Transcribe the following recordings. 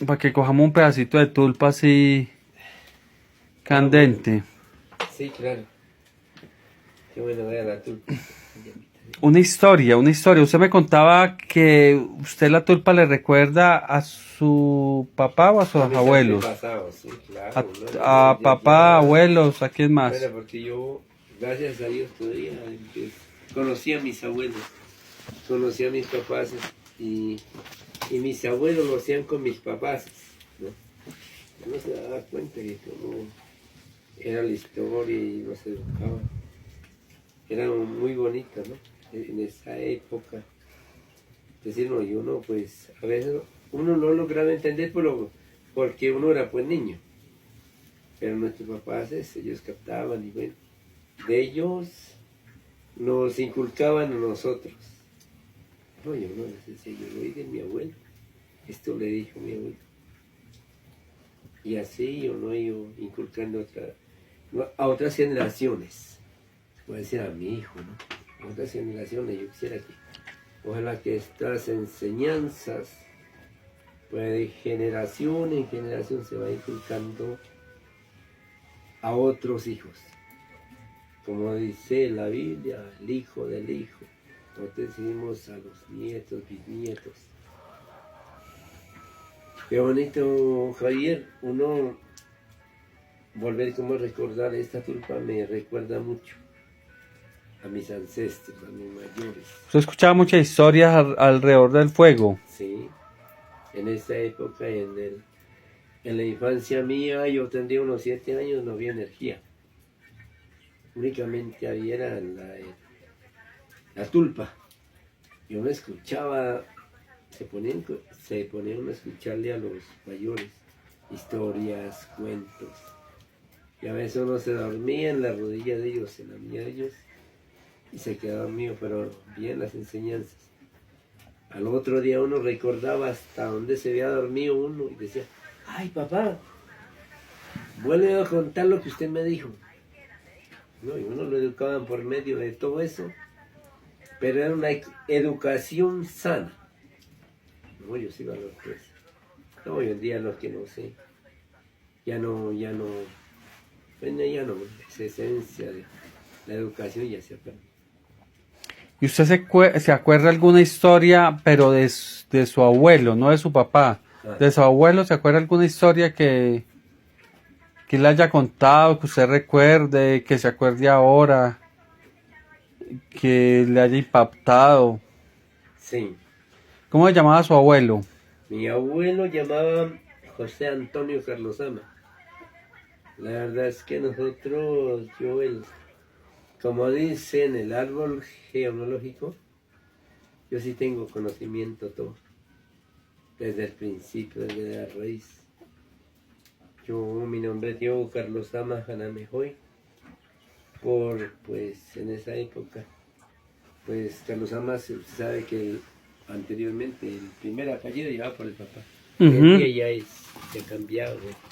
para que cojamos un pedacito de tulpa así candente. Sí, claro. Qué bueno, vea la tulpa. Una historia. Usted me contaba que usted la tulpa le recuerda a su papá o a sus A mis abuelos. antepasados, sí, A, claro. ¿No? a papá, abuelos, ¿a quién más? Bueno, porque yo, gracias a Dios, todavía conocí a mis abuelos, conocí a mis papás y mis abuelos lo hacían con mis papás, ¿no? Uno se daba cuenta de cómo era la historia y los educaban. Era muy bonito, ¿no? En esa época. Decir, no, y uno, pues, a veces uno no lograba entender porque uno era pues niño. Pero nuestros papás, ellos captaban y bueno, de ellos nos inculcaban a nosotros. No, yo no les decía, yo lo oí de mi abuelo. Esto le dijo mi abuelo. Y así yo no he ido inculcando a otras generaciones. Voy a decir a mi hijo, ¿no? A otras generaciones, yo quisiera que, ojalá que estas enseñanzas, pues de generación en generación se va inculcando a otros hijos. Como dice la Biblia, el hijo del hijo. Nosotros decimos a los nietos, bisnietos. Qué bonito, Javier. Uno volver como a recordar esta tulpa me recuerda mucho a mis ancestros, a mis mayores. Usted escuchaba muchas historias alrededor del fuego. Sí, en esa época, en la infancia mía, yo tendría unos 7 años, no había energía. Únicamente había la tulpa. Yo me escuchaba, se ponían a escucharle a los mayores historias, cuentos. Y a veces uno se dormía en la rodilla de ellos, en la mía de ellos, y se quedaba dormido, pero bien las enseñanzas. Al otro día uno recordaba hasta dónde se había dormido uno y decía, ay papá, vuelve a contar lo que usted me dijo. No, y uno lo educaban por medio de todo eso, pero era una educación sana. No, yo sí valoro eso. No, hoy en día los que no sé, bueno, ya no, esa esencia de la educación ya se apagó. ¿Y usted se acuerda alguna historia, pero de su abuelo, no de su papá? De su abuelo, ¿se acuerda alguna historia que le haya contado, que usted recuerde, que se acuerde ahora, que le haya impactado? Sí. ¿Cómo se llamaba su abuelo? Mi abuelo llamaba José Antonio Carlosama. La verdad es que nosotros, como dicen, el árbol genealógico, yo sí tengo conocimiento todo, desde el principio, desde la raíz. Mi nombre es Diego Carlosama Janamejoy, pues en esa época, pues Carlosama se sabe que anteriormente el primer apellido llevaba por el papá. El día ya se ha cambiado, ¿no?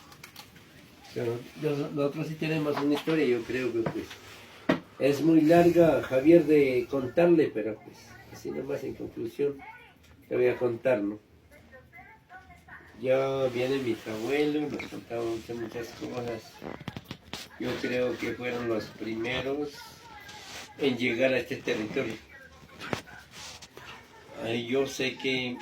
Pero nosotros sí tenemos una historia, yo creo que pues es muy larga, Javier, de contarle, pero pues así nomás en conclusión te voy a contar, ¿no? Ya vienen mis abuelos, nos contaban muchas cosas. Yo creo que fueron los primeros en llegar a este territorio. Yo sé que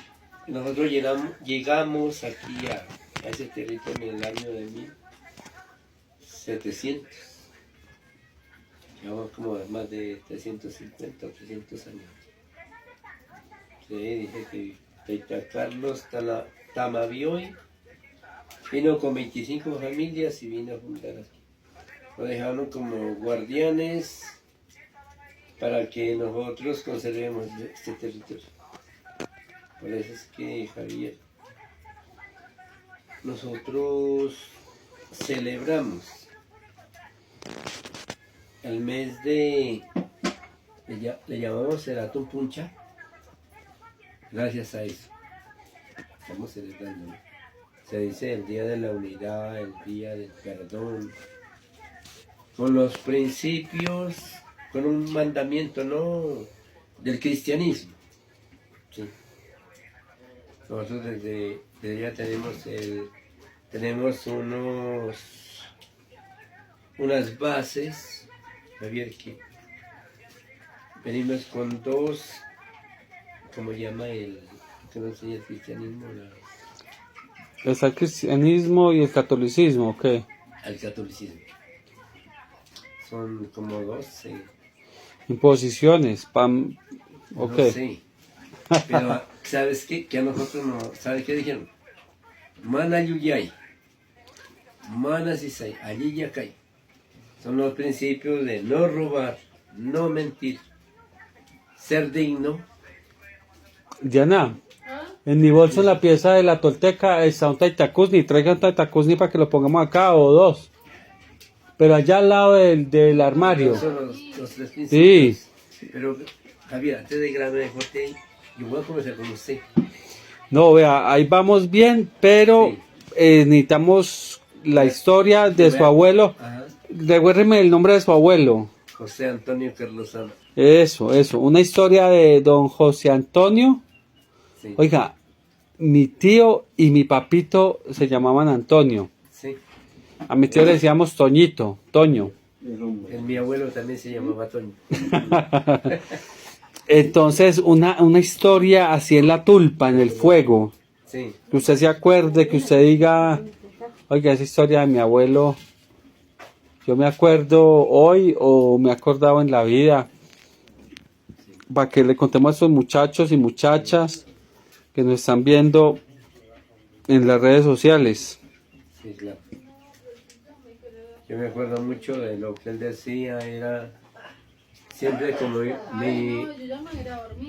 nosotros llegamos aquí a ese territorio en el año de 1700. Llevamos como más de 350 o 300 años. Sí, dice que Peita Carlos Tamavioy vino con 25 familias y vino a fundar aquí. Nos dejaron como guardianes para que nosotros conservemos este territorio. Por eso es que, Javier, nosotros celebramos el mes le llamamos Seratón Puncha, gracias a eso. Estamos celebrando, ¿no? Se dice el Día de la Unidad, el Día del Perdón, con los principios, con un mandamiento, ¿no?, del cristianismo. ¿Sí? Nosotros desde allá tenemos unas bases, Javier, que venimos con dos, ¿cómo llama que nos enseña el cristianismo? Está el cristianismo y el catolicismo, ¿ok? Al catolicismo. Son como 12. Imposiciones, ok. No sé. Pero, ¿sabes qué? Que a nosotros no, ¿sabes qué dijeron? Mana yuyay, mana sisay, allí ya cae. Son los principios de no robar, no mentir, ser digno. Diana, en mi bolso en la pieza de la tolteca está un taitacuzni, traigan un taitacuzni para que lo pongamos acá o dos. Pero allá al lado del armario. Son los tres principios. Sí. Pero, Javier, antes de grabar el corte, yo voy a conversar con usted. No, vea, ahí vamos bien, pero Sí. necesitamos la historia de su abuelo. Ajá. Recuérdeme el nombre de su abuelo. José Antonio Carlosano. Eso. Una historia de don José Antonio. Sí. Oiga, mi tío y mi papito se llamaban Antonio. Sí. A mi tío le decíamos Toñito, Toño. Mi abuelo también se llamaba Toño. Entonces, una historia así en la tulpa, en el fuego. Sí. Que usted se acuerde, que usted diga, oiga, esa historia de mi abuelo, yo me acuerdo hoy o me he acordado en la vida. Para que le contemos a estos muchachos y muchachas que nos están viendo en las redes sociales. Sí, claro. Yo me acuerdo mucho de lo que él decía, era siempre como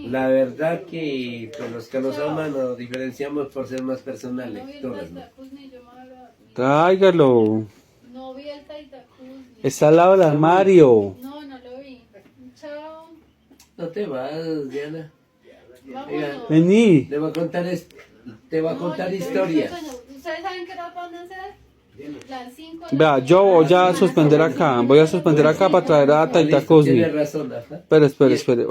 la verdad que pues, los que nos aman nos diferenciamos por ser más personales, todas, ¿no? Tráigalo. No vi el Taitacuz. Está al lado del armario. No lo vi. Chao. No te vas, Diana. Vámonos. Vení. Te voy a contar, te voy a contar historias. ¿Ustedes saben qué hora van a hacer? Las 5. Vea, yo voy a suspender acá. Voy a suspender acá para traer a Tienes Taitacuzni. razón, ajá. Espere.